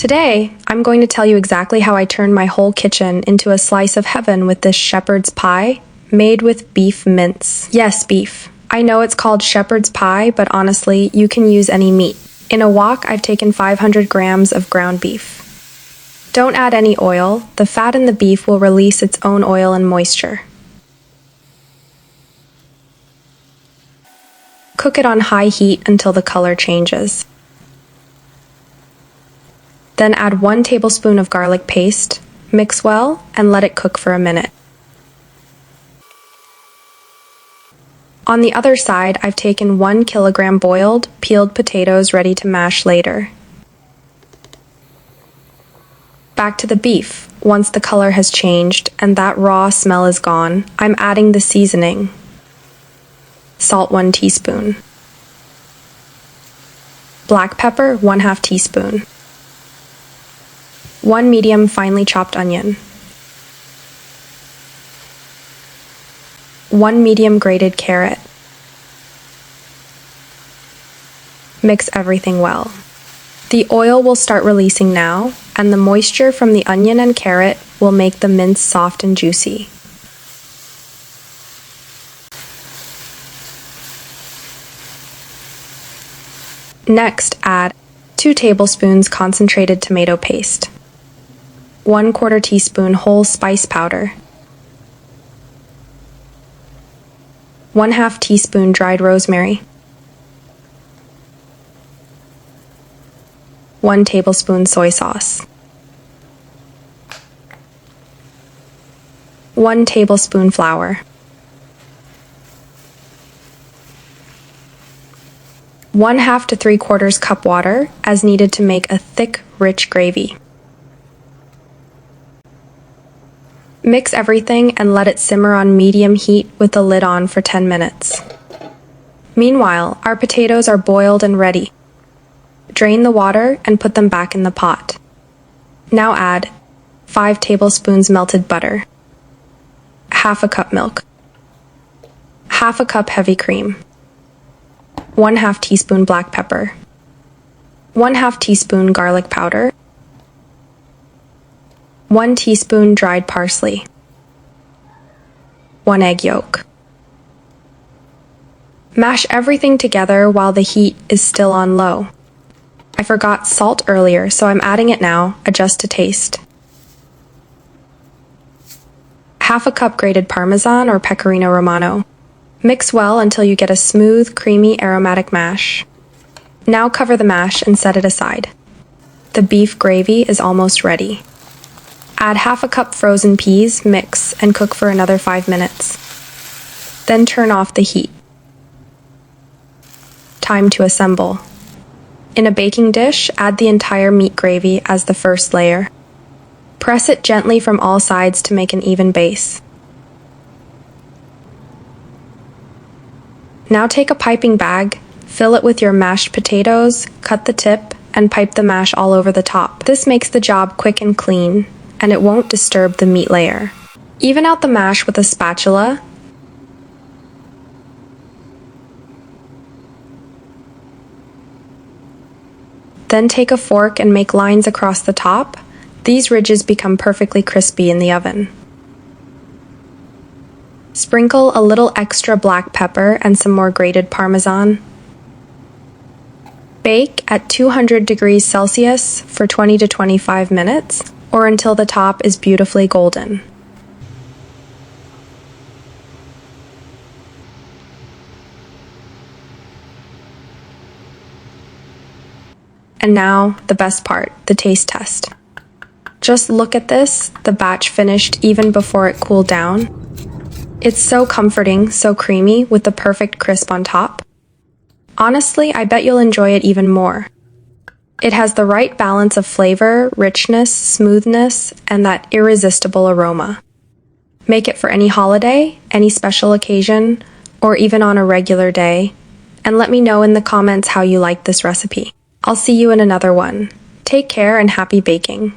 Today, I'm going to tell you exactly how I turned my whole kitchen into a slice of heaven with this shepherd's pie made with beef mince. Yes, beef. I know it's called shepherd's pie, but honestly, you can use any meat. In a wok, I've taken 500 grams of ground beef. Don't add any oil. The fat in the beef will release its own oil and moisture. Cook it on high heat until the color changes. Then add 1 tablespoon of garlic paste, mix well, and let it cook for a minute. On the other side, I've taken 1 kilogram boiled, peeled potatoes ready to mash later. Back to the beef. Once the color has changed and that raw smell is gone, I'm adding the seasoning. Salt 1 teaspoon. Black pepper 1/2 teaspoon. 1 medium finely chopped onion. 1 medium grated carrot. Mix everything well. The oil will start releasing now, and the moisture from the onion and carrot will make the mince soft and juicy. Next, add 2 tablespoons concentrated tomato paste, 1/4 teaspoon whole spice powder, 1/2 teaspoon dried rosemary, 1 tablespoon soy sauce, 1 tablespoon flour, 1/2 to 3/4 cup water as needed to make a thick, rich gravy. Mix everything and let it simmer on medium heat with the lid on for 10 minutes. Meanwhile, our potatoes are boiled and ready. Drain the water and put them back in the pot. Now add 5 tablespoons melted butter, 1/2 cup milk, 1/2 cup heavy cream, 1/2 teaspoon black pepper, 1/2 teaspoon garlic powder, 1 teaspoon dried parsley, 1 egg yolk. Mash everything together while the heat is still on low. I forgot salt earlier, so I'm adding it now, adjust to taste. 1/2 cup grated Parmesan or Pecorino Romano. Mix well until you get a smooth, creamy, aromatic mash. Now cover the mash and set it aside. The beef gravy is almost ready. Add 1/2 cup frozen peas, mix, and cook for another 5 minutes. Then turn off the heat. Time to assemble. In a baking dish, add the entire meat gravy as the first layer. Press it gently from all sides to make an even base. Now take a piping bag, fill it with your mashed potatoes, cut the tip, and pipe the mash all over the top. This makes the job quick and clean, and it won't disturb the meat layer. Even out the mash with a spatula. Then take a fork and make lines across the top. These ridges become perfectly crispy in the oven. Sprinkle a little extra black pepper and some more grated Parmesan. Bake at 200 degrees Celsius for 20 to 25 minutes, or until the top is beautifully golden. And now, the best part, the taste test. Just look at this, the batch finished even before it cooled down. It's so comforting, so creamy, with the perfect crisp on top. Honestly, I bet you'll enjoy it even more. It has the right balance of flavor, richness, smoothness, and that irresistible aroma. Make it for any holiday, any special occasion, or even on a regular day, and let me know in the comments how you like this recipe. I'll see you in another one. Take care and happy baking.